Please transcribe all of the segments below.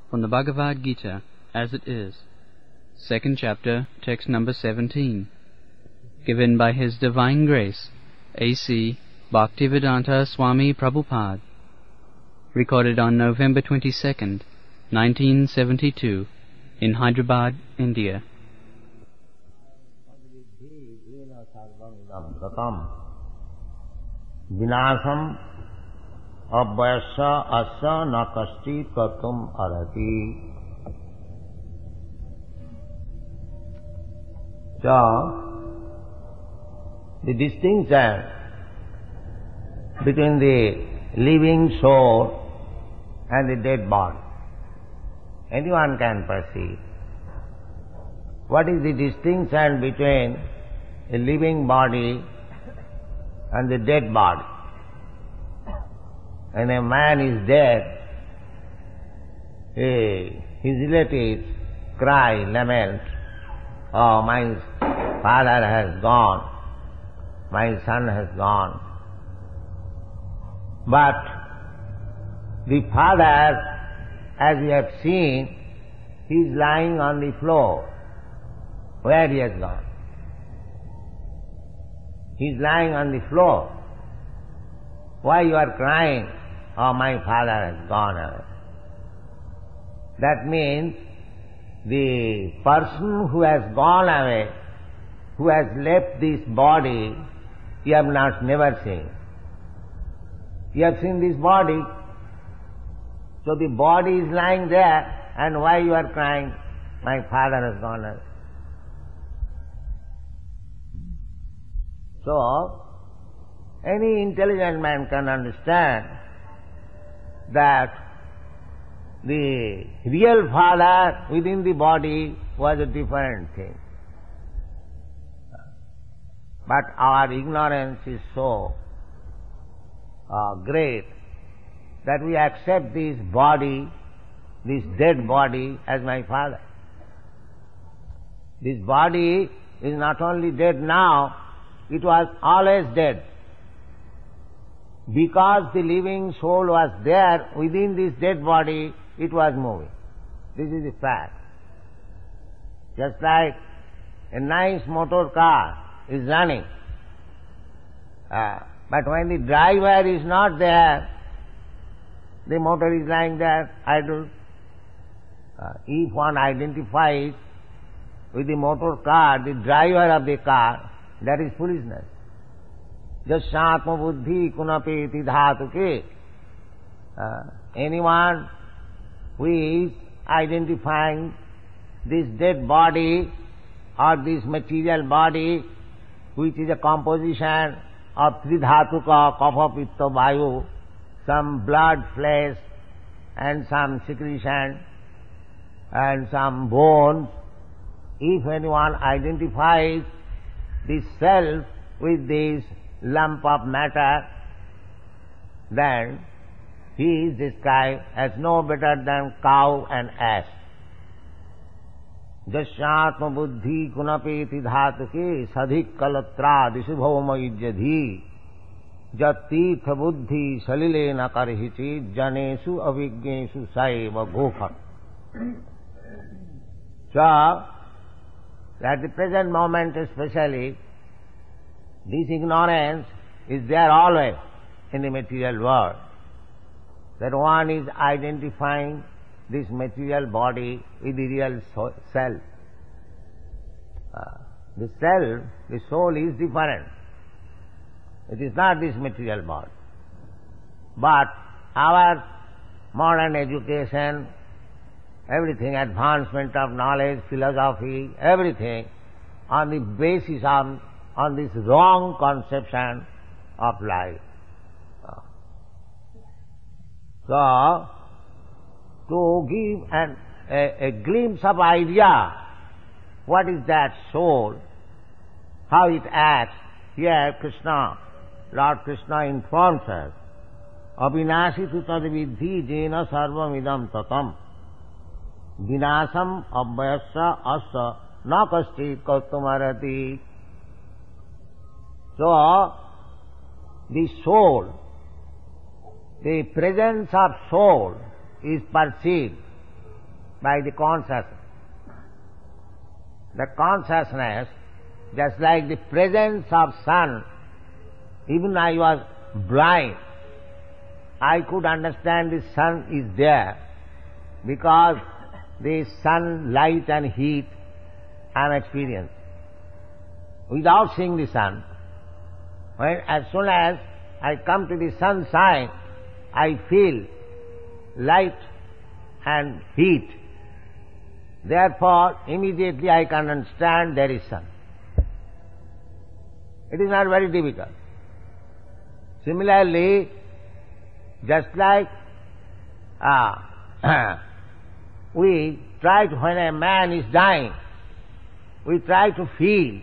From the Bhagavad Gita, as it is, second chapter, text number 17, given by His Divine Grace, A.C. Bhaktivedanta Swami Prabhupada, recorded on November 22nd, 1972, in Hyderabad, India. Vinasam abhyasya asya na kashchit kartum arhati. So, the distinction between the living soul and the dead body, anyone can perceive. What is the distinction between a living body and the dead body? When a man is dead, his relatives cry, lament, "Oh, my father has gone, my son has gone." But the father, as we have seen, he is lying on the floor. Where he has gone? He is lying on the floor. Why you are crying? "Oh, my father has gone away." That means the person who has gone away, who has left this body, you have never seen. You have seen this body. So the body is lying there, and why you are crying? "My father has gone away." So, any intelligent man can understand that the real father within the body was a different thing. But our ignorance is so great that we accept this body, this dead body, as my father. This body is not only dead now, it was always dead. Because the living soul was there within this dead body, it was moving. This is the fact. Just like a nice motor car is running, but when the driver is not there, the motor is lying there idle. If one identifies with the motor car, the driver of the car, that is foolishness. Jasyatma buddhi kunapeti dhatuke. Anyone who is identifying this dead body or this material body, which is a composition of three dhatuka, kapha, pitta, vayu, some blood, flesh, and some secretion, and some bones. If anyone identifies this self with this lump of matter, then he is described as no better than cow and ass. Jasyatma buddhi kunapeti dhatuke sadhik kalatra disubhoma ijjadhi jatirtha buddhi salilena karhichi janesu avignesu saiva gopha. So, at the present moment especially, this ignorance is there always in the material world, that one is identifying this material body with the real self. The self, the soul is different. It is not this material body. But our modern education, everything, advancement of knowledge, philosophy, everything, on the basis of, on this wrong conception of life. So, to give a glimpse of idea, what is that soul, how it acts, here Krishna, Lord Krishna informs us, Abhinashi tu tad vidhi jena sarvam idam tatam. Vinasam abhyasya asya na kashchit kartum arhati. So, the soul, the presence of soul is perceived by the consciousness. The consciousness, just like the presence of sun, even I was blind, I could understand the sun is there because the sun light and heat I am experiencing. Without seeing the sun, as soon as I come to the sunshine, I feel light and heat. Therefore, immediately I can understand there is sun. It is not very difficult. Similarly, just like we try to, when a man is dying, we try to feel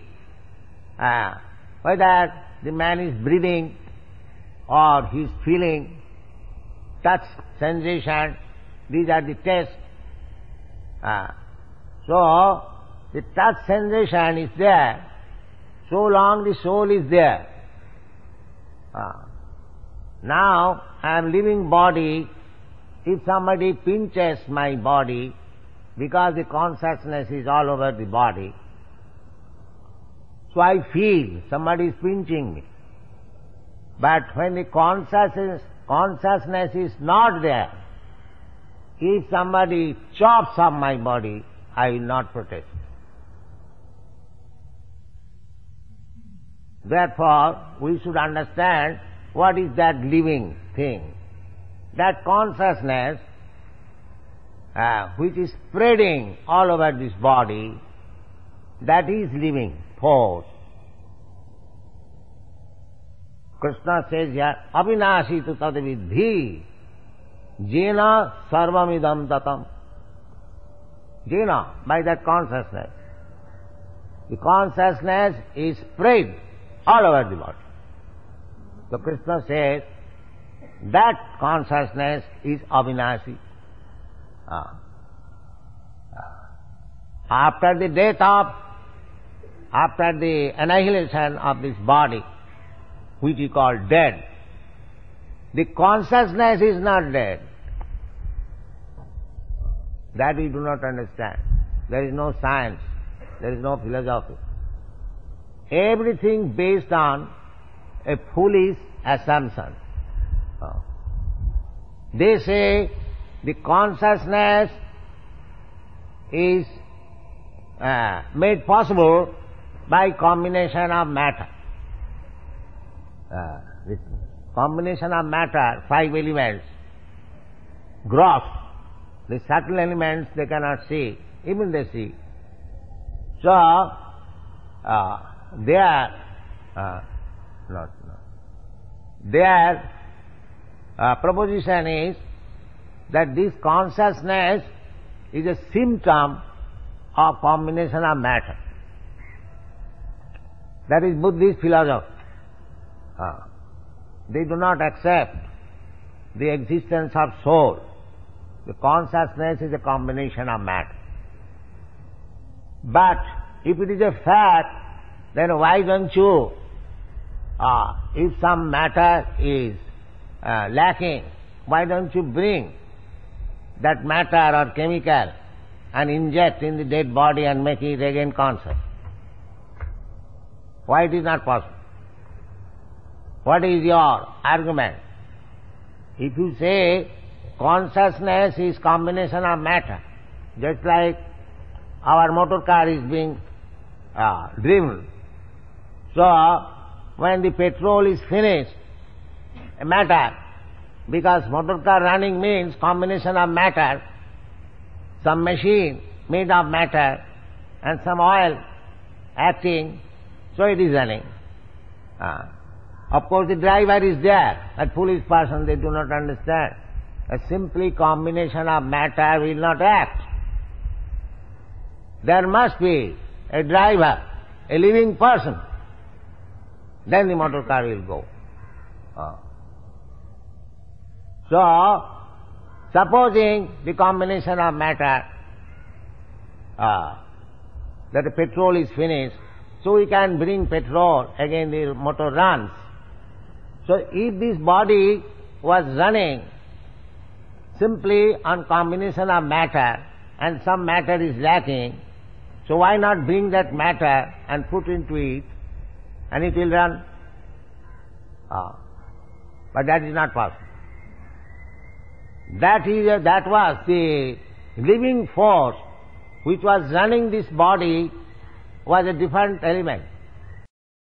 whether the man is breathing or he is feeling, touch, sensation, these are the tests. So, the touch sensation is there, so long the soul is there. Now, I am living body, if somebody pinches my body, because the consciousness is all over the body, so I feel somebody is pinching me. But when the consciousness is not there, if somebody chops up my body, I will not protest. Therefore, we should understand what is that living thing. That consciousness which is spreading all over this body, that is living force. Krishna says here, Avinashi tu tad vidhi, jena sarvamidam tatam. Jena, by that consciousness. The consciousness is spread all over the body. So Krishna says, that consciousness is Avinashi. After the annihilation of this body, which is called dead, the consciousness is not dead. That we do not understand. There is no science, there is no philosophy. Everything based on a foolish assumption. They say the consciousness is made possible by combination of matter. This combination of matter, 5 elements, gross, the subtle elements they cannot see, even they see. So, their proposition is that this consciousness is a symptom of combination of matter. That is Buddhist philosophy. They do not accept the existence of soul. The consciousness is a combination of matter. But if it is a fact, then why don't you, if some matter is lacking, why don't you bring that matter or chemical and inject in the dead body and make it again conscious? Why it is not possible? What is your argument? If you say consciousness is combination of matter, just like our motor car is being driven. So, when the petrol is finished, matter, because motor car running means combination of matter, some machine made of matter and some oil acting, so it is running. Of course the driver is there, that foolish person, they do not understand. A simply combination of matter will not act. There must be a driver, a living person, then the motor car will go. So, supposing the combination of matter, that the petrol is finished, so we can bring petrol, again the motor runs. So if this body was running simply on combination of matter, and some matter is lacking, so why not bring that matter and put into it, and it will run? But that is not possible. That was the living force which was running this body, was a different element.